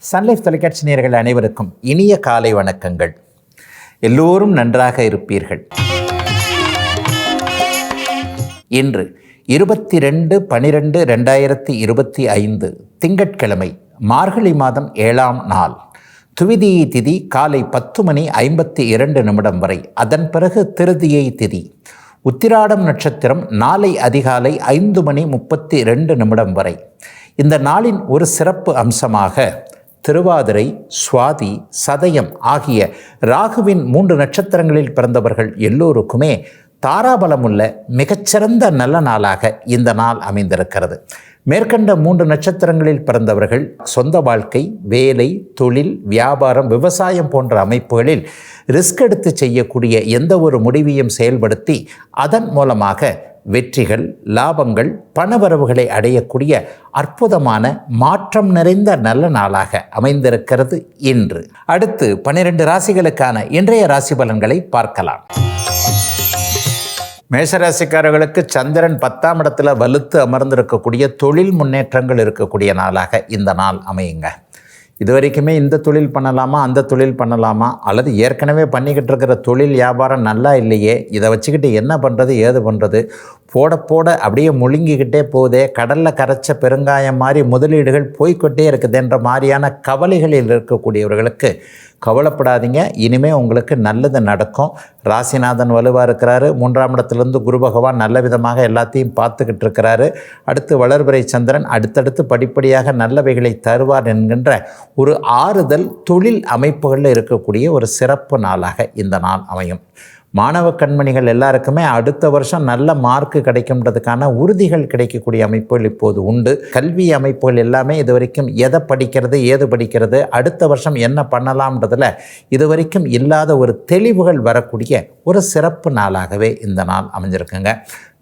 Sun Life தொலைக்காட்சி நேயர்கள் அனைவருக்கும் இனிய காலை வணக்கங்கள். எல்லோரும் நன்றாக இருப்பீர்கள். இன்று 22/12/2025 திங்கட்கிழமை, மார்கழி மாதம் 7ஆம் நாள். துவிதியை திதி காலை 10:52 வரை. அதன் பிறகு திருதியை திதி. உத்திராடம் நட்சத்திரம் நாளை அதிகாலை 5:32 வரை. இந்த நாளின் ஒரு சிறப்பு அம்சமாக திருவாதிரை, சுவாதி, சதயம் ஆகிய ராகுவின் 3 நட்சத்திரங்களில் பிறந்தவர்கள் எல்லோருக்குமே தாராபலமுள்ள மிகச்சிறந்த நல்ல நாளாக இந்த நாள் அமைந்திருக்கிறது. மேற்கண்ட 3 நட்சத்திரங்களில் பிறந்தவர்கள் சொந்த வாழ்க்கை, வேலை, தொழில், வியாபாரம், விவசாயம் போன்ற அமைப்புகளில் ரிஸ்க் எடுத்து செய்யக்கூடிய எந்த ஒரு முடிவையும் செயல்படுத்தி அதன் மூலமாக வெற்றிகள், லாபங்கள், பணவரவுகளை அடையக்கூடிய அற்புதமான மாற்றம் நிறைந்த நல்ல நாளாக அமைந்திருக்கிறது இன்று. அடுத்து 12 ராசிகளுக்கான இன்றைய ராசி பலன்களை பார்க்கலாம். மேஷராசிக்காரர்களுக்கு சந்திரன் 10ஆம் இடத்துல வலுத்து அமர்ந்திருக்கக்கூடிய தொழில் முன்னேற்றங்கள் இருக்கக்கூடிய நாளாக இந்த நாள் அமையுங்க. இது வரைக்குமே இந்த தொழில் பண்ணலாமா, அந்த தொழில் பண்ணலாமா, அல்லது ஏற்கனவே பண்ணிக்கிட்டு இருக்கிற தொழில் வியாபாரம் நல்லா இல்லையே, இதை வச்சுக்கிட்டு என்ன பண்ணுறது, ஏது பண்ணுறது, போட போட அப்படியே முழுங்கிக்கிட்டே போதே, கடலில் கரைச்ச பெருங்காயம் மாதிரி முதலீடுகள் போய்கொண்டே இருக்குதுன்ற மாதிரியான கவலைகளில் இருக்கக்கூடியவர்களுக்கு கவலைப்படாதீங்க. இனிமேல் உங்களுக்கு நல்லது நடக்கும். ராசிநாதன் வலுவாக இருக்கிறாரு. 3ஆம் இடத்துலேருந்து குரு பகவான் நல்ல விதமாக எல்லாத்தையும் பார்த்துக்கிட்டு இருக்கிறாரு. அடுத்து வளர்பிறை சந்திரன் அடுத்தடுத்து படிப்படியாக நல்லவைகளை தருவார் என்கின்ற ஒரு ஆறுதல் தொழில் அமைப்புகளில் இருக்கக்கூடிய ஒரு சிறப்பு நாளாக இந்த நாள் அமையும். மாணவ கண்மணிகள் எல்லாருக்குமே அடுத்த வருஷம் நல்ல மார்க்கு கிடைக்கும்ன்றதுக்கான உறுதிகள் கிடைக்கக்கூடிய அமைப்புகள் இப்போது உண்டு. கல்வி அமைப்புகள் எல்லாமே இது வரைக்கும் எதை படிக்கிறது, ஏது படிக்கிறது, அடுத்த வருஷம் என்ன பண்ணலாம்ன்றதில் இது வரைக்கும் இல்லாத ஒரு தெளிவுகள் வரக்கூடிய ஒரு சிறப்பு நாளாகவே இந்த நாள் அமைஞ்சிருக்குங்க.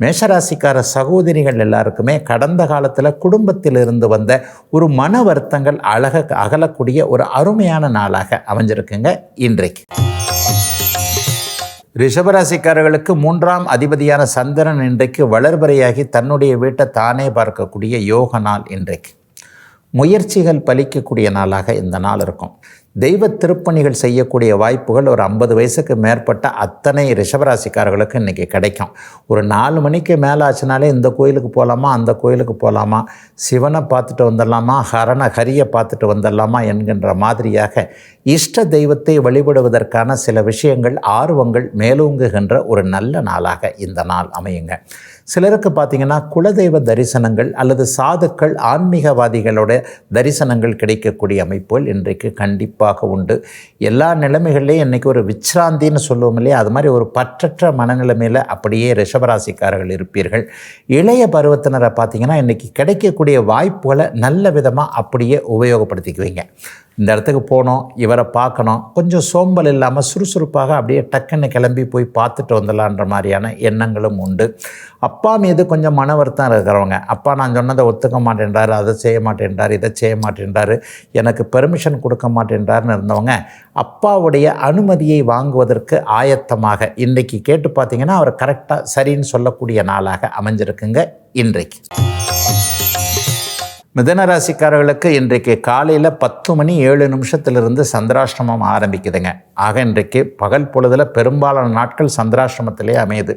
மேஷராசிக்கார சகோதரிகள் எல்லாருக்குமே கடந்த காலத்தில் குடும்பத்திலிருந்து வந்த ஒரு மன வருத்தங்கள் அகலக்கூடிய ஒரு அருமையான நாளாக அமைஞ்சிருக்குங்க இன்றைக்கு. ரிஷபராசிக்காரர்களுக்கு 3ஆம் அதிபதியான சந்திரன் இன்றைக்கு வளர்பிறையாகி தன்னுடைய வீட்டை தானே பார்க்கக்கூடிய யோக நாள் இன்றைக்கு. முயற்சிகள் பலிக்கக்கூடிய நாளாக இந்த நாள் இருக்கும். தெய்வ திருப்பணிகள் செய்யக்கூடிய வாய்ப்புகள் ஒரு 50 வயசுக்கு மேற்பட்ட அத்தனை ரிஷபராசிக்காரர்களுக்கு இன்றைக்கி கிடைக்கும். ஒரு 4 மணிக்கு மேலே ஆச்சுனாலே இந்த கோயிலுக்கு போகலாமா, அந்த கோயிலுக்கு போகலாமா, சிவனை பார்த்துட்டு வந்துடலாமா, ஹரியை பார்த்துட்டு வந்துடலாமா என்கின்ற மாதிரியாக இஷ்ட தெய்வத்தை வழிபடுவதற்கான சில விஷயங்கள், ஆர்வங்கள் மேலோங்குகின்ற ஒரு நல்ல நாளாக இந்த நாள் அமையுங்க. சிலருக்கு பார்த்திங்கன்னா குலதெய்வ தரிசனங்கள் அல்லது சாதுக்கள், ஆன்மீகவாதிகளோட தரிசனங்கள் கிடைக்கக்கூடிய அமைப்புகள் இன்றைக்கு கண்டிப்பாக உண்டு. எல்லா நிலைமைகள்லேயும் இன்றைக்கி ஒரு விச்ராந்தின்னு சொல்லுவோம் இல்லையா, அது மாதிரி ஒரு பற்றற்ற மனநிலைமையில் அப்படியே ரிஷபராசிக்காரர்கள் இருப்பீர்கள். இளைய பருவத்தினரை பார்த்திங்கன்னா இன்றைக்கி கிடைக்கக்கூடிய வாய்ப்புகளை நல்ல விதமாக அப்படியே உபயோகப்படுத்திக்குவீங்க. இந்த இடத்துக்கு போனோம், இவரை பார்க்கணும், கொஞ்சம் சோம்பல் இல்லாமல் சுறுசுறுப்பாக அப்படியே டக்குன்னு கிளம்பி போய் பார்த்துட்டு வந்துடலான்ற மாதிரியான எண்ணங்களும் உண்டு. அப்பா மீது கொஞ்சம் மன வருத்தம் இருக்கிறவங்க, அப்பா நான் சொன்னதை ஒத்துக்க மாட்டேன்றாரு, அதை செய்ய மாட்டேன்றார், இதை செய்ய மாட்டேன்றாரு, எனக்கு பெர்மிஷன் கொடுக்க மாட்டேன்றாருன்னு இருந்தவங்க அப்பாவுடைய அனுமதியை வாங்குவதற்கு ஆயத்தமாக இன்றைக்கி கேட்டு பார்த்திங்கன்னா அவர் கரெக்டாக சரின்னு சொல்லக்கூடிய நாளாக அமைஞ்சிருக்குங்க இன்றைக்கு. மிதனராசிக்காரர்களுக்கு இன்றைக்கு காலையில் 10:07 சந்திராஷ்டிரமம் ஆரம்பிக்குதுங்க. ஆக இன்றைக்கு பகல் பொழுதில் பெரும்பாலான நாட்கள் சந்திராஷ்டிரமத்திலே அமையுது.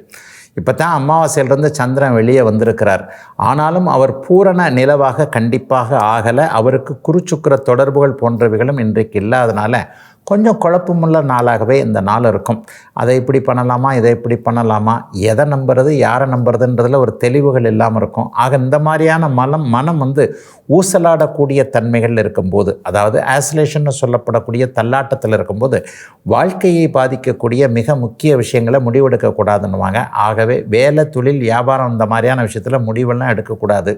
இப்போ தான் அமாவாசையிலிருந்து சந்திரன் வெளியே வந்திருக்கிறார். ஆனாலும் அவர் பூரண நிலவாக கண்டிப்பாக ஆகலை. அவருக்கு குருச்சுக்கிர தொடர்புகள் போன்றவைகளும் இன்றைக்கு இல்லாதனால கொஞ்சம் குழப்பமுள்ள நாளாகவே இந்த நாள் இருக்கும். அதை இப்படி பண்ணலாமா, இதை இப்படி பண்ணலாமா, எதை நம்புறது, யாரை நம்புறதுன்றதில் ஒரு தெளிவுகள் இல்லாமல் இருக்கும். ஆக இந்த மாதிரியான மனம் ஊசலாடக்கூடிய தன்மைகள் இருக்கும்போது, அதாவது ஆசிலேஷன் சொல்லப்படக்கூடிய தள்ளாட்டத்தில் இருக்கும்போது வாழ்க்கையை பாதிக்கக்கூடிய மிக முக்கிய விஷயங்களை முடிவெடுக்கக்கூடாதுன்னுவாங்க. ஆகவே வேலை, தொழில், வியாபாரம் இந்த மாதிரியான விஷயத்தில் முடிவெல்லாம் எடுக்கக்கூடாது.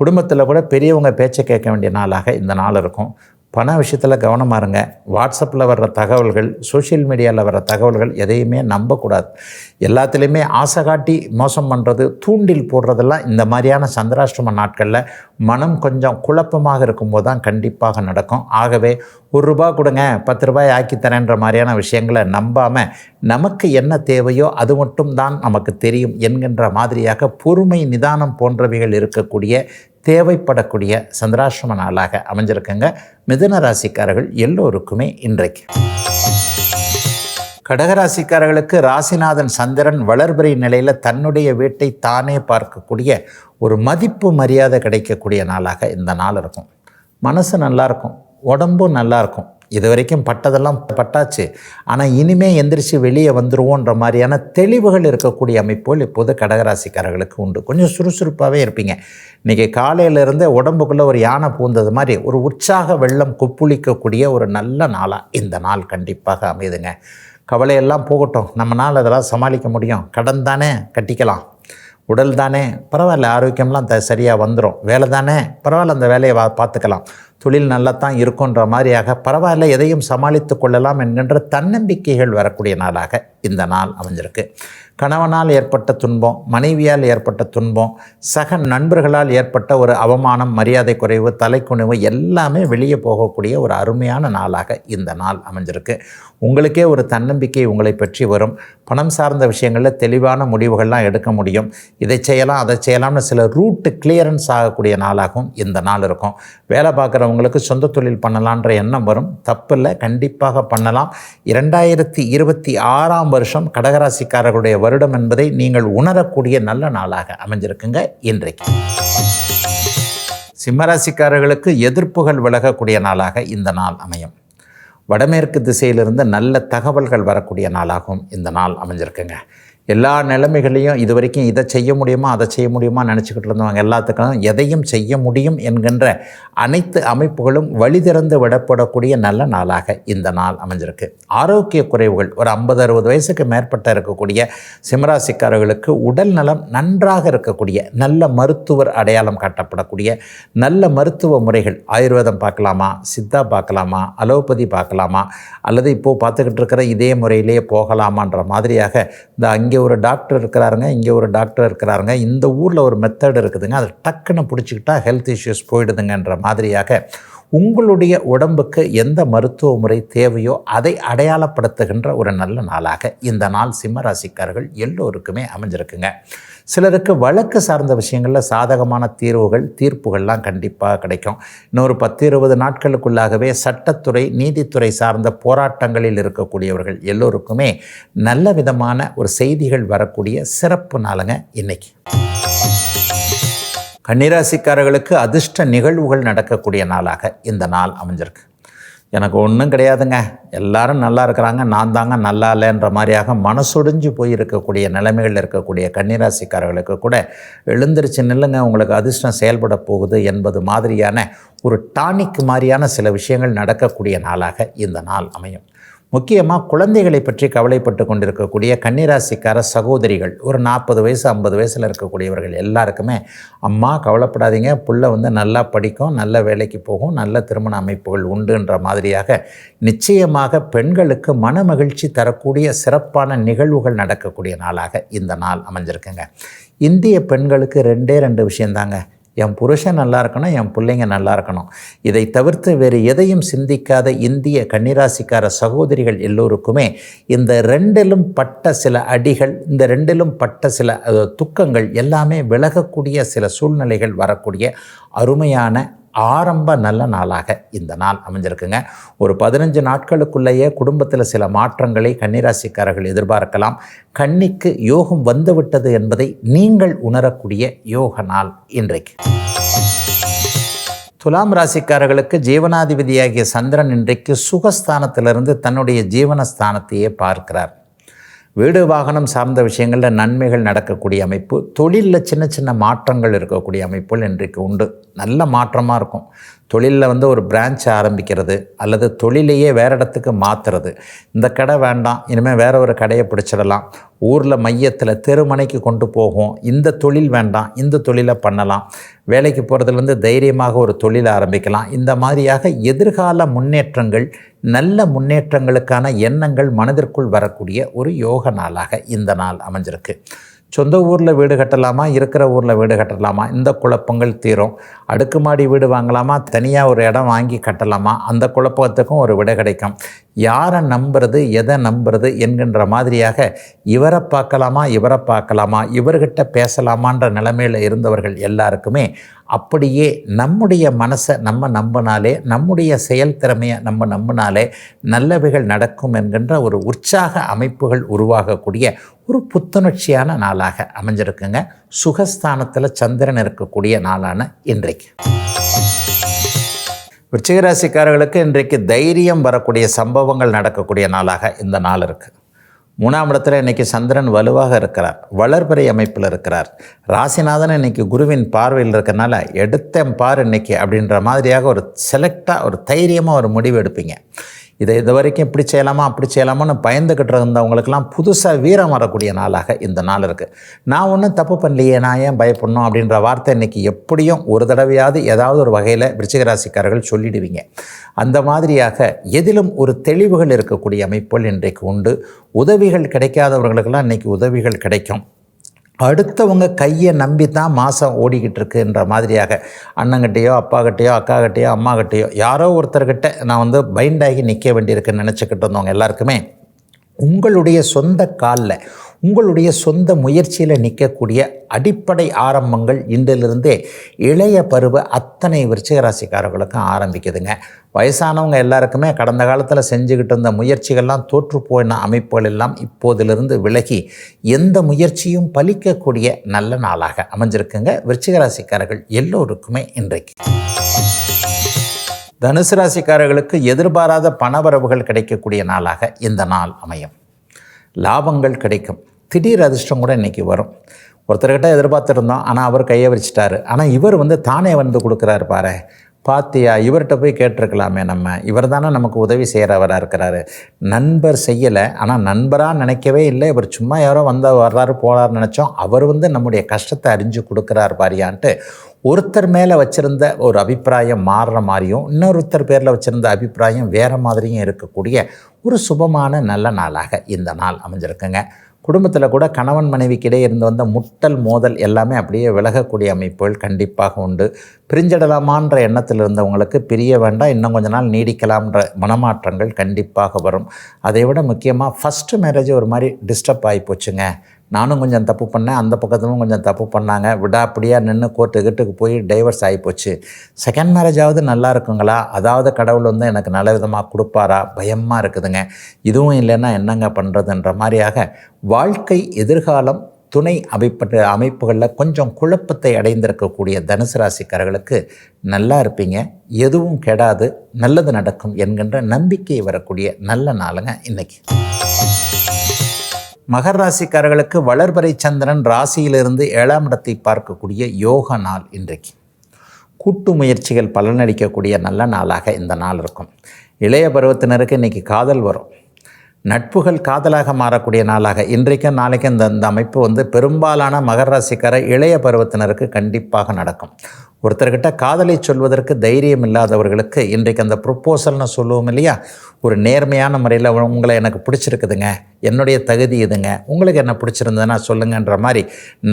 குடும்பத்தில் கூட பெரியவங்க பேச்சை கேட்க வேண்டிய நாளாக இந்த நாள் இருக்கும். பண விஷயத்தில் கவனமாக இருங்க. வாட்ஸ்அப்பில் வர்ற தகவல்கள், சோஷியல் மீடியாவில் வர்ற தகவல்கள் எதையுமே நம்பக்கூடாது. எல்லாத்துலேயுமே ஆசை காட்டி மோசம் பண்ணுறது, தூண்டில் போடுறதெல்லாம் இந்த மாதிரியான சந்திராஷ்டிரம நாட்களில் மனம் கொஞ்சம் குழப்பமாக இருக்கும்போது தான் கண்டிப்பாக நடக்கும். ஆகவே ₹1 கொடுங்க, ₹10 ஆக்கித்தரேன்ற மாதிரியான விஷயங்களை நம்பாமல் நமக்கு என்ன தேவையோ அது மட்டும் தான் நமக்கு தெரியும் என்கின்ற மாதிரியாக பொறுமை, நிதானம் போன்றவைகள் இருக்கக்கூடிய தேவைப்படக்கூடிய சந்திராஷ்டம நாளாக அமைஞ்சிருக்குங்க மிதுன ராசிக்காரர்கள் எல்லோருக்குமே இன்றைக்கு. கடகராசிக்காரர்களுக்கு ராசிநாதன் சந்திரன் வளர்பிறை நிலையில் தன்னுடைய வீட்டை தானே பார்க்கக்கூடிய ஒரு மதிப்பு மரியாதை கிடைக்கக்கூடிய நாளாக இந்த நாள் இருக்கும். மனசு நல்லாயிருக்கும், உடம்பும் நல்லாயிருக்கும். இது வரைக்கும் பட்டதெல்லாம் பட்டாச்சு, ஆனால் இனிமே எந்திரிச்சு வெளியே வந்துடுவோன்ற மாதிரியான தெளிவுகள் இருக்கக்கூடிய அமைப்புகள் இப்போது கடகராசிக்காரர்களுக்கு உண்டு. கொஞ்சம் சுறுசுறுப்பாகவே இருப்பீங்க. இன்றைக்கி காலையிலேருந்து உடம்புக்குள்ளே ஒரு யானை பூந்தது மாதிரி ஒரு உற்சாக வெள்ளம் கொப்புளிக்கக்கூடிய ஒரு நல்ல நாளாக இந்த நாள் கண்டிப்பாக அமையுதுங்க. கவலையெல்லாம் போகட்டும், நம்மளால் அதெல்லாம் சமாளிக்க முடியும். கடன் தானே கட்டிக்கலாம், உடல் தானே பரவாயில்ல, ஆரோக்கியம்லாம் சரியாக வந்துடும், வேலை தானே பரவாயில்ல, அந்த வேலையை பார்த்துக்கலாம், தொழில் நல்லா தான் இருக்குன்ற மாதிரியாக பரவாயில்ல எதையும் சமாளித்து கொள்ளலாம் என்கின்ற தன்னம்பிக்கைகள் வரக்கூடிய நாளாக இந்த நாள் அமைஞ்சிருக்கு. கணவனால் ஏற்பட்ட துன்பம், மனைவியால் ஏற்பட்ட துன்பம், சக நண்பர்களால் ஏற்பட்ட ஒரு அவமானம், மரியாதை குறைவு, தலைக்குனிவு எல்லாமே வெளியே போகக்கூடிய ஒரு அருமையான நாளாக இந்த நாள் அமைஞ்சிருக்கு. உங்களுக்கே ஒரு தன்னம்பிக்கை உங்களை பற்றி வரும். பணம் சார்ந்த விஷயங்களில் தெளிவான முடிவுகள்லாம் எடுக்க முடியும். இதை செய்யலாம் அதை செய்யலாம்னு சில ரூட்டு கிளியரன்ஸ் ஆகக்கூடிய நாளாகவும் இந்த நாள் இருக்கும். வேலை பார்க்குறவங்களுக்கு சொந்த தொழில் பண்ணலான்ற எண்ணம் வரும். தப்பில்லை, கண்டிப்பாக பண்ணலாம். 2026 வருஷம் கடகராசிக்காரர்களுடைய வருடம் என்பதை நீங்கள் உணரக்கூடிய நல்ல நாளாக அமைஞ்சிருக்குங்க இன்றைக்கு. சிம்மராசிக்காரர்களுக்கு எதிர்ப்புகள் விலகக்கூடிய நாளாக இந்த நாள் அமையும். வடமேற்கு திசையிலிருந்து நல்ல தகவல்கள் வரக்கூடிய நாளாகவும் இந்த நாள் அமைஞ்சிருக்குங்க. எல்லா நிலைமைகளையும் இது வரைக்கும் இதை செய்ய முடியுமா அதை செய்ய முடியுமா நினச்சிக்கிட்டு இருந்தவங்க எல்லாத்துக்கும் எதையும் செய்ய முடியும் என்கின்ற அனைத்து அமைப்புகளும் வழி திறந்து விடப்படக்கூடிய நல்ல நாளாக இந்த நாள் அமைஞ்சிருக்கு. ஆரோக்கிய குறைவுகள் ஒரு 50-60 வயசுக்கு மேற்பட்ட இருக்கக்கூடிய சிம்மராசிக்காரர்களுக்கு உடல் நலம் நன்றாக இருக்கக்கூடிய நல்ல மருத்துவர் அடையாளம் காட்டப்படக்கூடிய நல்ல மருத்துவ முறைகள், ஆயுர்வேதம் பார்க்கலாமா, சித்தா பார்க்கலாமா, அலோபதி பார்க்கலாமா, அல்லது இப்போது பார்த்துக்கிட்டு இருக்கிற இதே முறையிலேயே போகலாமான்ற மாதிரியாக இந்த அங்கே ஒரு டாக்டர் இருக்கிறாருங்க, இங்கே ஒரு டாக்டர் இருக்கிறாருங்க, இந்த ஊரில் ஒரு மெத்தட் இருக்குதுங்க, அதை டக்குன்னு பிடிச்சிக்கிட்டா ஹெல்த் இஷ்யூஸ் போயிடுதுங்கன்ற மாதிரியாக உங்களுடைய உடம்புக்கு எந்த மருத்துவ முறை தேவையோ அதை அடையாளப்படுத்துகின்ற ஒரு நல்ல நாளாக இந்த நாள் சிம்மராசிக்காரர்கள் எல்லோருக்குமே அமைஞ்சிருக்குங்க. சிலருக்கு வழக்கு சார்ந்த விஷயங்களில் சாதகமான தீர்ப்புகள்லாம் கண்டிப்பாக கிடைக்கும். இன்னொரு 10-20 நாட்களுக்குள்ளாகவே சட்டத்துறை நீதித்துறை சார்ந்த போராட்டங்களில் இருக்கக்கூடியவர்கள் எல்லோருக்குமே நல்ல விதமான ஒரு செய்திகள் வரக்கூடிய சிறப்பு நாளுங்க இன்னைக்கு. கன்னிராசிக்காரர்களுக்கு அதிர்ஷ்ட நிகழ்வுகள் நடக்கக்கூடிய நாளாக இந்த நாள் அமைஞ்சிருக்கு. எனக்கு ஒன்றும் கிடையாதுங்க, எல்லாரும் நல்லா இருக்கிறாங்க, நான் தாங்க நல்லா இல்லைன்ற மாதிரியாக மனசொடிஞ்சு போய் இருக்கக்கூடிய நிலைமைகள் இருக்கக்கூடிய கன்னிராசிக்காரர்களுக்கு கூட எழுந்திருச்சு நில்லுங்க, உங்களுக்கு அதிர்ஷ்டம் செயல்பட போகுது என்பது மாதிரியான ஒரு டானிக் மாதிரியான சில விஷயங்கள் நடக்கக்கூடிய நாளாக இந்த நாள் அமையும். முக்கியமாக குழந்தைகளை பற்றி கவலைப்பட்டு கொண்டிருக்கக்கூடிய கன்னிராசிக்கார சகோதரிகள், ஒரு 40 வயசு 50 வயசில் இருக்கக்கூடியவர்கள் எல்லாருக்குமே அம்மா கவலைப்படாதீங்க, புள்ள நல்லா படிக்கும், நல்ல வேலைக்கு போகும், நல்ல திருமண அமைப்புகள் உண்டுன்ற மாதிரியாக நிச்சயமாக பெண்களுக்கு மன மகிழ்ச்சி தரக்கூடிய சிறப்பான நிகழ்வுகள் நடக்கக்கூடிய நாளாக இந்த நாள் அமைஞ்சிருக்குங்க. இந்திய பெண்களுக்கு 2 விஷயந்தாங்க. என் புருஷன் நல்லா இருக்கணும், என் பிள்ளைங்க நல்லா இருக்கணும். இதை தவிர்த்து வேறு எதையும் சிந்திக்காத இந்திய கன்னிராசிக்கார சகோதரிகள் எல்லோருக்குமே இந்த 2லும் பட்ட சில அடிகள், இந்த 2லும் பட்ட சில துக்கங்கள் எல்லாமே விலகக்கூடிய சில சூழ்நிலைகள் வரக்கூடிய அருமையான ஆரம்ப நல்ல நாளாக இந்த நாள் அமைஞ்சிருக்குங்க. ஒரு 15 நாட்களுக்குள்ளேயே குடும்பத்தில் சில மாற்றங்களை கன்னிராசிக்காரர்கள் எதிர்பார்க்கலாம். கன்னிக்கு யோகம் வந்துவிட்டது என்பதை நீங்கள் உணரக்கூடிய யோக நாள் இன்றைக்கு. துலாம் ராசிக்காரர்களுக்கு ஜீவனாதிபதியாகிய சந்திரன் இன்றைக்கு சுகஸ்தானத்திலிருந்து தன்னுடைய ஜீவனஸ்தானத்தையே பார்க்கிறார். வீடு வாகனம் சார்ந்த விஷயங்களில் நன்மைகள் நடக்கக்கூடிய அமைப்பு, தொழிலில் சின்ன சின்ன மாற்றங்கள் இருக்கக்கூடிய அமைப்புகள் இன்றைக்கு உண்டு. நல்ல மாற்றமாக இருக்கும். தொழிலில் ஒரு பிரான்ச் ஆரம்பிக்கிறது அல்லது தொழிலையே வேறு இடத்துக்கு மாற்றுறது. இந்த கடை வேண்டாம், இனிமேல் வேறு ஒரு கடையை பிடிச்சிடலாம், ஊரில் மையத்தில் தெருமனைக்கு கொண்டு போகும், இந்த தொழில் வேண்டாம், இந்த தொழிலை பண்ணலாம், வேலைக்கு போகிறதுலேருந்து தைரியமாக ஒரு தொழிலை ஆரம்பிக்கலாம். இந்த மாதிரியாக எதிர்கால முன்னேற்றங்கள், நல்ல முன்னேற்றங்களுக்கான எண்ணங்கள் மனதிற்குள் வரக்கூடிய ஒரு யோக நாளாக இந்த நாள் அமைஞ்சிருக்கு. சொந்த ஊரில் வீடு கட்டலாமா, இருக்கிற ஊரில் வீடு கட்டலாமா, இந்த குழப்பங்கள் தீரும். அடுக்குமாடி வீடு வாங்கலாமா, தனியாக ஒரு இடம் வாங்கி கட்டலாமா, அந்த குழப்பத்துக்கும் ஒரு விடை கிடைக்கும். யாரை நம்புறது, எதை நம்புறது என்கின்ற மாதிரியாக இவரை பார்க்கலாமா, இவர்கிட்ட பேசலாமான்ற நிலைமையில் இருந்தவர்கள் எல்லாருக்குமே அப்படியே நம்முடைய மனசை நம்ம நம்பினாலே, நம்முடைய செயல் திறமையை நம்ம நம்பினாலே நல்லவைகள் நடக்கும் என்கின்ற ஒரு உற்சாக அமைப்புகள் உருவாகக்கூடிய ஒரு புத்துணர்ச்சியான நாளாக அமைஞ்சிருக்குங்க. சுகஸ்தானத்தில் சந்திரன் இருக்கக்கூடிய நாளான இன்றைக்கு. விருச்சிகராசிக்காரர்களுக்கு இன்றைக்கு தைரியம் வரக்கூடிய சம்பவங்கள் நடக்கக்கூடிய நாளாக இந்த நாள் இருக்குது. 3ஆம் இடத்துல இன்றைக்கி சந்திரன் வலுவாக இருக்கிறார், வளர்பிறை அமைப்பில் இருக்கிறார். ராசிநாதன் இன்றைக்கி குருவின் பார்வையில் இருக்கிறனால எடுத்தேன் பார் இன்றைக்கி அப்படின்ற மாதிரியாக ஒரு செலக்டாக ஒரு தைரியமாக ஒரு முடிவு எடுப்பீங்க. இது வரைக்கும் இப்படி செய்யலாமா அப்படி செய்யலாமான்னு பயந்துக்கிட்டு இருந்தவங்களுக்கெல்லாம் புதுசாக வீரம் வரக்கூடிய நாளாக இந்த நாள் இருக்குது. நான் ஒன்றும் தப்பு பண்ணலையே, நான் ஏன் பயப்படணும் அப்படின்ற வார்த்தை இன்றைக்கி எப்படியும் ஒரு தடவையாவது ஏதாவது ஒரு வகையில் விருச்சிகராசிக்காரர்கள் சொல்லிடுவீங்க. அந்த மாதிரியாக எதிலும் ஒரு தெளிவுகள் இருக்கக்கூடிய அமைப்புகள் இன்றைக்கு உண்டு. உதவிகள் கிடைக்காதவர்களுக்கெல்லாம் இன்றைக்கி உதவிகள் கிடைக்கும். அடுத்தவங்க கையை நம்பி தான் மாதம் ஓடிக்கிட்டு இருக்குன்ற மாதிரியாக அண்ணங்கிட்டேயோ அப்பாக்கிட்டேயோ அக்காக்கிட்டேயோ அம்மாக்கிட்டேயோ யாரோ ஒருத்தர்கிட்ட நான் பைண்டாகி நிற்க வேண்டியிருக்குன்னு நினச்சிக்கிட்டு இருந்தவங்க எல்லாருக்குமே உங்களுடைய சொந்த காலில் உங்களுடைய சொந்த முயற்சியில் நிற்கக்கூடிய அடிப்படை ஆரம்பங்கள் இன்றிலிருந்தே இளைய பருவ அத்தனை விருச்சிகராசிக்காரர்களுக்கும் ஆரம்பிக்குதுங்க. வயசானவங்க எல்லாருக்குமே கடந்த காலத்தில் செஞ்சுக்கிட்டு இருந்த முயற்சிகள்லாம் தோற்று போயின அமைப்புகள் எல்லாம் இப்போதிலிருந்து விலகி எந்த முயற்சியும் பலிக்கக்கூடிய நல்ல நாளாக அமைஞ்சிருக்குங்க. விருச்சிகராசிக்காரர்கள் எல்லோருக்குமே இன்றைக்கு. தனுசு ராசிக்காரர்களுக்கு எதிர்பாராத பணவரவுகள் கிடைக்கக்கூடிய நாளாக இந்த நாள் அமையும். லாபங்கள் கிடைக்கும். திடீர் அதிர்ஷ்டம் கூட இன்றைக்கி வரும். ஒருத்தர்கிட்ட எதிர்பார்த்துருந்தோம், ஆனால் அவர் கையை வச்சிட்டாரு. ஆனால் இவர் தானே கொடுக்குறாரு பாரு, பாத்தியா, இவர்கிட்ட போய் கேட்டிருக்கலாமே, இவர் தானே நமக்கு உதவி செய்கிறவராக இருக்கிறாரு. நண்பர் செய்யலை, ஆனால் நண்பராக நினைக்கவே இல்லை, இவர் சும்மா யாரோ வர்றாரு போகிறாருன்னு நினச்சோம். அவர் நம்முடைய கஷ்டத்தை அறிஞ்சு கொடுக்குறாரு பாரியான்ட்டு ஒருத்தர் மேலே வச்சுருந்த ஒரு அபிப்பிராயம் மாறுற மாதிரியும் இன்னொருத்தர் பேரில் வச்சுருந்த அபிப்பிராயம் வேறு மாதிரியும் இருக்கக்கூடிய ஒரு சுபமான நல்ல நாளாக இந்த நாள் அமைஞ்சிருக்குங்க. குடும்பத்தில் கூட கணவன் மனைவிக்கிடையே இருந்து வந்த முட்டல் மோதல் எல்லாமே அப்படியே விலகக்கூடிய அமைப்புகள் கண்டிப்பாக உண்டு. பிரிஞ்சிடலாமான்ற எண்ணத்தில் இருந்தவங்களுக்கு பிரிய வேண்டாம், இன்னும் கொஞ்ச நாள் நீடிக்கலாம்ன்ற மனமாற்றங்கள் கண்டிப்பாக வரும். அதை விட முக்கியமாக ஃபஸ்ட்டு மேரேஜ் ஒரு மாதிரி டிஸ்டர்ப் ஆகி போச்சுங்க. நானும் கொஞ்சம் தப்பு பண்ணேன், அந்த பக்கத்துலும் கொஞ்சம் தப்பு பண்ணாங்க, விடாப்படியாக நின்று கோர்ட்டுக்கு போய் டைவர்ஸ் ஆகிப்போச்சு. செகண்ட் மேரேஜாவது நல்லா இருக்குங்களா, அதாவது கடவுள் எனக்கு நல்ல விதமாக கொடுப்பாரா, பயமாக இருக்குதுங்க. இதுவும் இல்லைன்னா என்னங்க பண்ணுறதுன்ற மாதிரியாக வாழ்க்கை எதிர்காலம் துணை அமைப்புகளில் கொஞ்சம் குழப்பத்தை அடைந்திருக்கக்கூடிய தனுசு ராசிக்காரர்களுக்கு நல்லா இருப்பீங்க, எதுவும் கெடாது, நல்லது நடக்கும் என்கின்ற நம்பிக்கை வரக்கூடிய நல்ல நாளுங்க இன்றைக்கி. மகர ராசிக்காரர்களுக்கு வளர்பிறை சந்திரன் ராசியிலிருந்து 7ஆம் இடத்தை பார்க்கக்கூடிய யோக நாள் இன்றைக்கு. கூட்டு முயற்சிகள் பலனளிக்கக்கூடிய நல்ல நாளாக இந்த நாள் இருக்கும். இளைய பருவத்தினருக்கு இன்றைக்கி காதல் வரும். நட்புகள் காதலாக மாறக்கூடிய நாளாக இன்றைக்கும் நாளைக்கும் இந்த அமைப்பு பெரும்பாலான மகர ராசிக்கார இளைய பருவத்தினருக்கு கண்டிப்பாக நடக்கும். ஒருத்தர்கிட்ட காதலை சொல்வதற்கு தைரியம் இல்லாதவர்களுக்கு இன்றைக்கு அந்த ப்ரொப்போசல்னு சொல்லுவோம் இல்லையா, ஒரு நேர்மையான முறையில் உங்களை எனக்கு பிடிச்சிருக்குதுங்க, என்னுடைய தகுதி இதுங்க, உங்களுக்கு என்ன பிடிச்சிருந்ததுன்னா சொல்லுங்கன்ற மாதிரி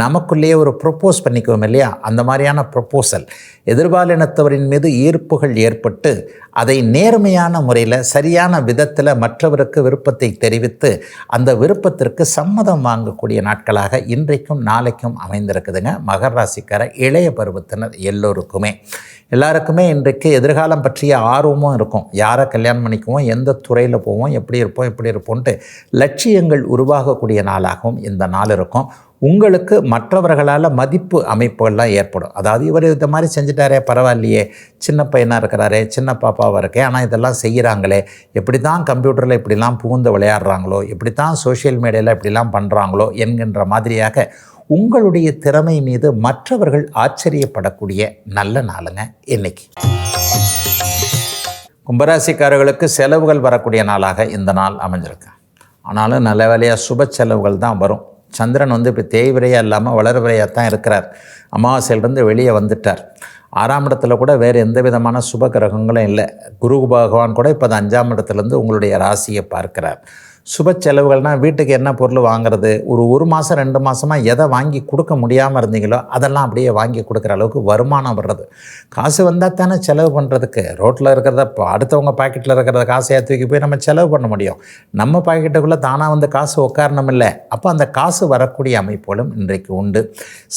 நமக்குள்ளேயே ஒரு ப்ரொப்போஸ் பண்ணிக்குவோம் இல்லையா, அந்த மாதிரியான ப்ரொப்போசல் எதிர்பாலினத்தவரின் மீது ஈர்ப்புகள் ஏற்பட்டு அதை நேர்மையான முறையில் சரியான விதத்தில் மற்றவருக்கு விருப்பத்தை தெரிவித்து அந்த விருப்பத்திற்கு சம்மதம் வாங்கக்கூடிய நாட்களாக இன்றைக்கும் நாளைக்கும் அமைந்திருக்குதுங்க. மகர ராசிக்கார இளைய பருவத்தினர் எல்லோருக்குமே எல்லாருக்குமே இன்றைக்கு எதிர்காலம் பற்றிய ஆர்வமும் இருக்கும். யாரை கல்யாணம் பண்ணிக்குவோம், எந்த துறையில் போவோம், எப்படி இருப்போம்ட்டு லட்சியங்கள் உருவாகக்கூடிய நாளாகவும் இந்த நாள் இருக்கும். உங்களுக்கு மற்றவர்களால் மதிப்பு அமைப்புகள்லாம் ஏற்படும். அதாவது இவர் இந்த மாதிரி செஞ்சுட்டாரே, பரவாயில்லையே, சின்ன பையனாக இருக்கிறாரே, சின்ன பாப்பாவாக இருக்கே, ஆனால் இதெல்லாம் செய்கிறாங்களே, எப்படி தான் கம்ப்யூட்டரில் இப்படிலாம் புகுந்து விளையாடுறாங்களோ, எப்படி தான் சோஷியல் மீடியாவில் இப்படிலாம் பண்ணுறாங்களோ என்கின்ற மாதிரியாக உங்களுடைய திறமை மீது மற்றவர்கள் ஆச்சரியப்படக்கூடிய நல்ல நாளுங்க இன்னைக்கு. கும்பராசிக்காரர்களுக்கு செலவுகள் வரக்கூடிய நாளாக இந்த நாள் அமைஞ்சிருக்கு. ஆனாலும் நல்ல வேலையாக சுப செலவுகள் தான் வரும். சந்திரன் இப்போ தேய்விரையாக இல்லாமல் வளர்விரையாக தான் இருக்கிறார். அமாவாசையிலிருந்து வெளியே வந்துட்டார். 6ஆம் இடத்துல கூட வேறு எந்த விதமான சுப கிரகங்களும் இல்லை. குரு பகவான் கூட இப்போ 5ஆம் இடத்துலேருந்து உங்களுடைய ராசியை பார்க்கிறார். சுப செலவுகள்னால் வீட்டுக்கு என்ன பொருள் வாங்குறது, ஒரு மாதம் 2 மாதமாக எதை வாங்கி கொடுக்க முடியாமல் இருந்தீங்களோ அதெல்லாம் அப்படியே வாங்கி கொடுக்குற அளவுக்கு வருமானம் வர்றது. காசு வந்தால் தானே செலவு பண்ணுறதுக்கு. ரோட்டில் இருக்கிறத அடுத்தவங்க பாக்கெட்டில் இருக்கிறத காசையாக தூக்கி போய் நம்ம செலவு பண்ண முடியும். நம்ம பாக்கெட்டுக்குள்ளே தானாக வந்து காசு உட்காரணும் இல்லை. அப்போ அந்த காசு வரக்கூடிய அமைப்புகளும் இன்றைக்கு உண்டு.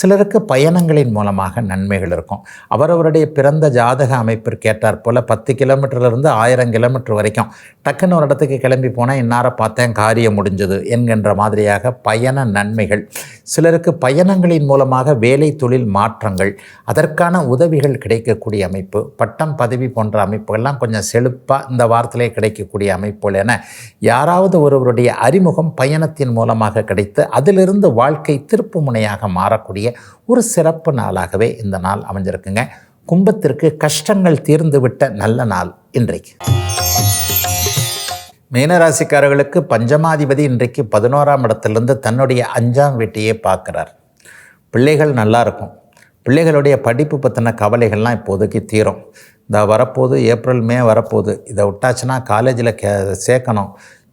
சிலருக்கு பயணங்களின் மூலமாக நன்மைகள் இருக்கும். அவரவருடைய பிறந்த ஜாதக அமைப்பிற்கு ஏற்றாற் போல் 10 கிலோமீட்டர்லேருந்து 1000 கிலோமீட்டர் வரைக்கும் டக்குன்னு ஒரு இடத்துக்கு கிளம்பி போனால் இன்னார பார்த்தேன் காரியம் முடிஞ்சது என்கின்ற மாதிரியாக பயண நன்மைகள். சிலருக்கு பயணங்களின் மூலமாக வேலை தொழில் மாற்றங்கள், அதற்கான உதவிகள் கிடைக்கக்கூடிய அமைப்பு, பட்டம் பதவி போன்ற அமைப்புகள்லாம் கொஞ்சம் செழிப்பாக இந்த வாரத்திலே கிடைக்கக்கூடிய அமைப்புகள் என யாராவது ஒருவருடைய அறிமுகம் பயணத்தின் மூலமாக கிடைத்து அதிலிருந்து வாழ்க்கை திருப்பு முனையாக மாறக்கூடிய ஒரு சிறப்பு நாளாகவே இந்த நாள் அமைஞ்சிருக்குங்க. கும்பத்திற்கு கஷ்டங்கள் தீர்ந்துவிட்ட நல்ல நாள் இன்றைக்கு. மீனராசிக்காரர்களுக்கு பஞ்சமாதிபதி இன்றைக்கு 11ஆம் இடத்திலிருந்து தன்னுடைய 5ஆம் வீட்டையே பார்க்குறார். பிள்ளைகள் நல்லா இருக்கும். பிள்ளைகளுடைய படிப்பு பற்றின கவலைகள்லாம் இப்போதைக்கு தீரும். இந்த வரப்போது ஏப்ரல் மே வரப்போகுது. இதை விட்டாச்சுன்னா காலேஜில் சேர்க்கணும்.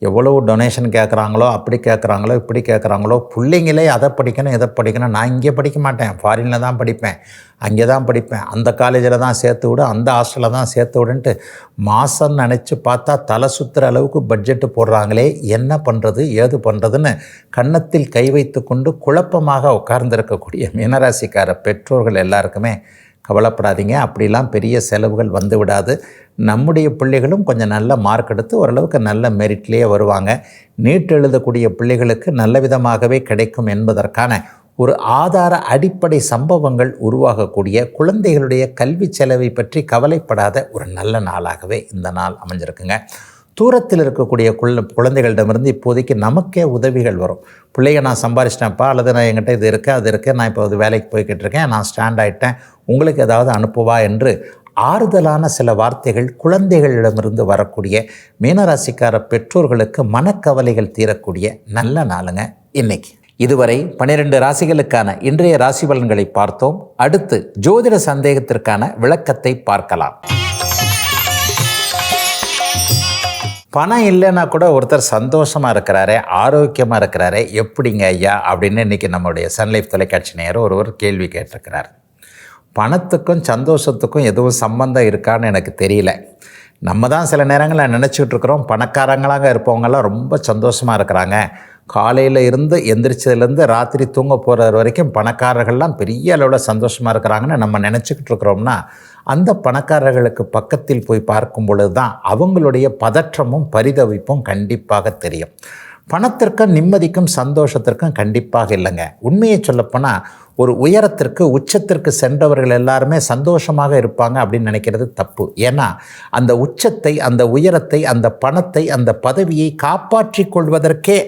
எவ்வளவு டொனேஷன் கேட்குறாங்களோ, அப்படி கேட்குறாங்களோ, இப்படி கேட்குறாங்களோ. பிள்ளைங்களே அதை படிக்கணும் இதை படிக்கணும். நான் இங்கே படிக்க மாட்டேன், ஃபாரினில் தான் படிப்பேன், அங்கே தான் படிப்பேன், அந்த காலேஜில் தான் சேர்த்து விடு, அந்த ஹாஸ்டலில் தான் சேர்த்து விடுன்ட்டு மாதம் நினச்சி பார்த்தா தலை சுற்றுற அளவுக்கு பட்ஜெட்டு போடுறாங்களே. என்ன பண்ணுறது ஏது பண்ணுறதுன்னு கன்னத்தில் கை வைத்து கொண்டு குழப்பமாக உட்கார்ந்திருக்கக்கூடிய மீனராசிக்கார பெற்றோர்கள் எல்லாருக்குமே கவலைப்படாதீங்க. அப்படிலாம் பெரிய செலவுகள் வந்து விடாது. நம்முடைய பிள்ளைகளும் கொஞ்சம் நல்ல மார்க் எடுத்து ஓரளவுக்கு நல்ல மெரிட்லேயே வருவாங்க. நீட் எழுதக்கூடிய பிள்ளைகளுக்கு நல்ல விதமாகவே கிடைக்கும் என்பதற்கான ஒரு ஆதார அடிப்படை சம்பவங்கள் உருவாகக்கூடிய, குழந்தைகளுடைய கல்வி செலவை பற்றி கவலைப்படாத ஒரு நல்ல நாளாகவே இந்த நாள் அமைஞ்சிருக்குங்க. தூரத்தில் இருக்கக்கூடிய குழந்தைகளிடமிருந்து இப்போதைக்கு நமக்கே உதவிகள் வரும். பிள்ளைங்க நான் சம்பாரிச்சிட்டேன்ப்பா, அல்லது நான் என்கிட்ட இது இருக்குது அது இருக்குது, நான் இப்போ வேலைக்கு போய்கிட்டு இருக்கேன், நான் ஸ்டாண்ட் ஆகிட்டேன், உங்களுக்கு ஏதாவது அனுப்புவா என்று ஆறுதலான சில வார்த்தைகள் குழந்தைகளிடமிருந்து வரக்கூடிய மீனராசிக்கார பெற்றோர்களுக்கு மனக்கவலைகள் தீரக்கூடிய நல்ல நாளுங்க இன்னைக்கு. இதுவரை 12 ராசிகளுக்கான இன்றைய ராசி பலன்களை பார்த்தோம். அடுத்து ஜோதிட சந்தேகத்திற்கான விளக்கத்தை பார்க்கலாம். பணம் இல்லைன்னா கூட ஒருத்தர் சந்தோஷமாக இருக்கிறாரே, ஆரோக்கியமாக இருக்கிறாரே, எப்படிங்க ஐயா அப்படின்னு இன்றைக்கி நம்மளுடைய சன்லைஃப் தொலைக்காட்சி நேரம் ஒருவர் கேள்வி கேட்டிருக்கிறார். பணத்துக்கும் சந்தோஷத்துக்கும் எதுவும் சம்பந்தம் இருக்கான்னு எனக்கு தெரியல. நம்ம தான் சில நேரங்களில் நினச்சிக்கிட்டு இருக்கிறோம், பணக்காரங்களாக இருப்பவங்கெல்லாம் ரொம்ப சந்தோஷமாக இருக்கிறாங்க, காலையில் இருந்து எந்திரிச்சதுலேருந்து ராத்திரி தூங்க போகிற வரைக்கும் பணக்காரர்கள்லாம் பெரிய அளவில் சந்தோஷமாக இருக்கிறாங்கன்னு நம்ம நினச்சிக்கிட்டு இருக்கிறோம்னா, அந்த பணக்காரர்களுக்கு பக்கத்தில் போய் பார்க்கும் பொழுது தான் அவங்களுடைய பதற்றமும் பரிதவிப்பும் கண்டிப்பாக தெரியும். பணத்திற்கும் நிம்மதிக்கும் சந்தோஷத்திற்கும் கண்டிப்பாக இல்லைங்க. உண்மையை சொல்லப்போனால் ஒரு உயரத்திற்கு உச்சத்திற்கு சென்றவர்கள் எல்லாருமே சந்தோஷமாக இருப்பாங்க அப்படின்னு நினைக்கிறது தப்பு. ஏன்னா அந்த உச்சத்தை, அந்த உயரத்தை, அந்த பணத்தை, அந்த பதவியை காப்பாற்றி கொள்வதற்கே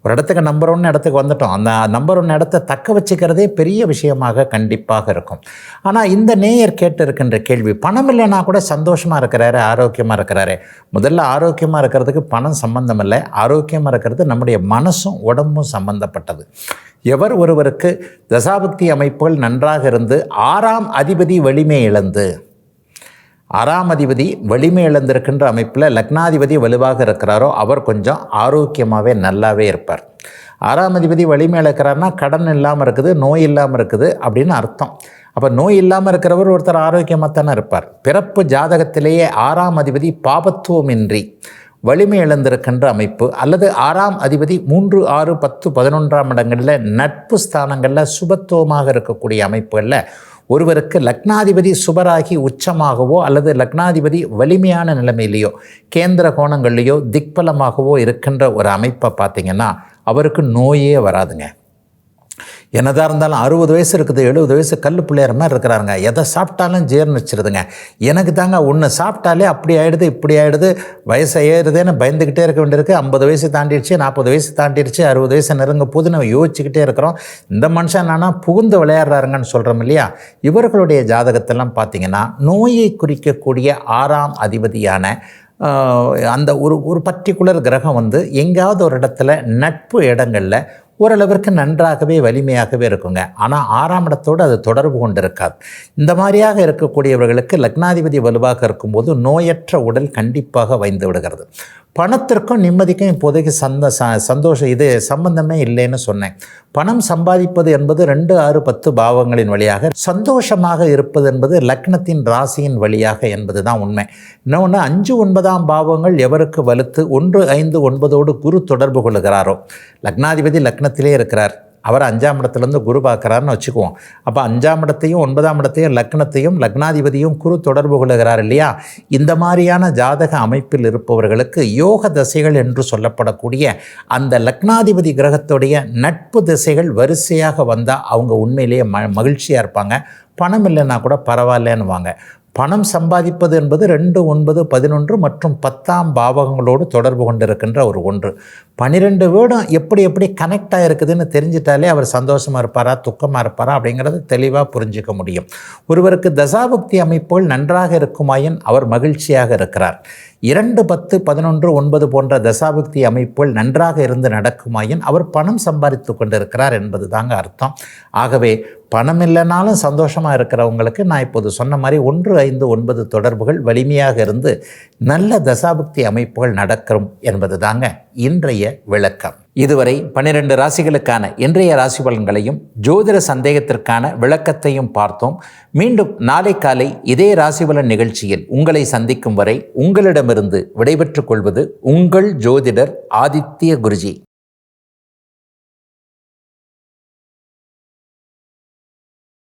ஒரு இடத்துக்கு நம்பர் 1 இடத்துக்கு வந்துட்டோம். அந்த நம்பர் 1 இடத்த தக்க வச்சுக்கிறதே பெரிய விஷயமாக கண்டிப்பாக இருக்கும். ஆனால் இந்த நேயர் கேட்டு இருக்கின்ற கேள்வி, பணம் இல்லைன்னா கூட சந்தோஷமாக இருக்கிறாரு, ஆரோக்கியமாக இருக்கிறாரு. முதல்ல ஆரோக்கியமாக இருக்கிறதுக்கு பணம் சம்பந்தம் இல்லை. ஆரோக்கியமாக இருக்கிறது நம்முடைய மனசும் உடம்பும் சம்பந்தப்பட்டது. எவர் ஒருவருக்கு தசாபக்தி அமைப்புகள் நன்றாக இருந்து 6ஆம் அதிபதி வலிமை இழந்து, 6ஆம் அதிபதி வலிமை இழந்திருக்கின்ற அமைப்பில் லக்னாதிபதி வலுவாக இருக்கிறாரோ அவர் கொஞ்சம் ஆரோக்கியமாகவே நல்லாவே இருப்பார். 6ஆம் அதிபதி வலிமை இழக்கிறாருன்னா கடன் இல்லாமல் இருக்குது, நோய் இல்லாமல் இருக்குது அப்படின்னு அர்த்தம். அப்போ நோய் இல்லாமல் இருக்கிறவர் ஒருத்தர் ஆரோக்கியமாக தானே இருப்பார். பிறப்பு ஜாதகத்திலேயே 6ஆம் அதிபதி பாபத்துவமின்றி வலிமை இழந்திருக்கின்ற அமைப்பு, அல்லது 6ஆம் அதிபதி 3, 6, 10, 11ஆம் இடங்களில் நட்பு ஸ்தானங்களில் சுபத்துவமாக இருக்கக்கூடிய அமைப்புகளில் ஒருவருக்கு லக்னாதிபதி சுபராகி உச்சமாகவோ அல்லது லக்னாதிபதி வலிமையான நிலைமையிலையோ கேந்திர கோணங்கள்லையோ திக்பலமாகவோ இருக்கின்ற ஒரு அமைப்பை பார்த்திங்கன்னா அவருக்கு நோயே வராதுங்க. என்னதான் இருந்தாலும் 60 வயசு இருக்குது, 70 வயசு கல் பிள்ளையார் மாதிரி இருக்கிறாருங்க. எதை சாப்பிட்டாலும் ஜீர்ணிச்சிருதுங்க. எனக்கு தாங்க ஒன்று சாப்பிட்டாலே அப்படி ஆகிடுது இப்படி ஆகிடுது, வயசை ஏறுதுன்னு பயந்துக்கிட்டே இருக்க வேண்டியிருக்கு. 50 வயசு தாண்டிடுச்சு, 40 வயசு தாண்டிடுச்சு, 60 வயசு நெருங்க போது நம்ம யோசிச்சுக்கிட்டே இருக்கிறோம். இந்த மனுஷன் என்னன்னா புகுந்து விளையாடுறாருங்கன்னு சொல்கிறோம் இல்லையா. இவர்களுடைய ஜாதகத்தெல்லாம் பார்த்திங்கன்னா நோயை குறிக்கக்கூடிய 6ஆம் அதிபதியான அந்த ஒரு பர்டிகுலர் கிரகம் வந்து எங்கேயாவது ஒரு இடத்துல நட்பு இடங்களில் ஓரளவிற்கு நன்றாகவே வலிமையாகவே இருக்குங்க. ஆனால் 6ஆம் இடத்தோடு அது தொடர்பு கொண்டு இருக்காது. இந்த மாதிரியாக இருக்கக்கூடியவர்களுக்கு லக்னாதிபதி வலுவாக இருக்கும்போது நோயற்ற உடல் கண்டிப்பாக வைந்து விடுகிறது. பணத்திற்கும் நிம்மதிக்கும் இப்போதைக்கு சந்தோஷம் இது சம்பந்தமே இல்லைன்னு சொன்னேன். பணம் சம்பாதிப்பது என்பது 2, 6, 10 பாவங்களின் வழியாக, சந்தோஷமாக இருப்பது என்பது லக்னத்தின் ராசியின் வழியாக என்பது தான் உண்மை. இன்னொன்று 5, 9ஆம் பாவங்கள் எவருக்கு வலுத்து 1, 5, 9ஓடு குரு தொடர்பு கொள்ளுகிறாரோ, லக்னாதிபதி லக்னத்திலே இருக்கிறார், அவர் 5ஆம் இடத்துலேருந்து குரு பார்க்குறாருன்னு வச்சுக்குவோம். அப்போ 5ஆம் இடத்தையும் 9ஆம் இடத்தையும் லக்னத்தையும் லக்னாதிபதியும் குரு தொடர்பு கொள்ளுகிறார் இல்லையா? இந்த மாதிரியான ஜாதக அமைப்பில் இருப்பவர்களுக்கு யோக தசைகள் என்று சொல்லப்படக்கூடிய அந்த லக்னாதிபதி கிரகத்துடைய நட்பு திசைகள் வரிசையாக வந்தால் அவங்க உண்மையிலேயே மகிழ்ச்சியாக இருப்பாங்க. பணம் இல்லைன்னா கூட பரவாயில்லன்னுவாங்க. பணம் சம்பாதிப்பது என்பது 2, 9, 11 மற்றும் 10ஆம் பாவங்களோடு தொடர்பு கொண்டிருக்கின்ற ஒரு ஒன்று. 12 வீடும் எப்படி கனெக்ட் ஆகிருக்குதுன்னு தெரிஞ்சிட்டாலே அவர் சந்தோஷமாக இருப்பாரா துக்கமாக இருப்பாரா அப்படிங்கிறத தெளிவாக புரிஞ்சிக்க முடியும். ஒருவருக்கு தசாபக்தி அமைப்புகள் நன்றாக இருக்குமாயின் அவர் மகிழ்ச்சியாக இருக்கிறார். 2, 10, 11, 9 போன்ற தசாபக்தி அமைப்புகள் நன்றாக இருந்து நடக்குமாயின் அவர் பணம் சம்பாதித்து கொண்டிருக்கிறார் என்பது தாங்க அர்த்தம். ஆகவே பணம் இல்லைனாலும் சந்தோஷமாக இருக்கிறவங்களுக்கு நான் இப்போது சொன்ன மாதிரி 1, 5, 9 தொடர்புகள் வலிமையாக இருந்து நல்ல தசாபக்தி அமைப்புகள் நடக்கும் என்பது தாங்க இன்றைய விளக்கம். இதுவரை 12 ராசிகளுக்கான இன்றைய ராசி பலன்களையும் ஜோதிட சந்தேகத்திற்கான விளக்கத்தையும் பார்த்தோம். மீண்டும் நாளை காலை இதே ராசிபலன் நிகழ்ச்சியில் உங்களை சந்திக்கும் வரை உங்களிடமிருந்து விடைபெற்றுக் கொள்வது உங்கள் ஜோதிடர் ஆதித்ய குருஜி.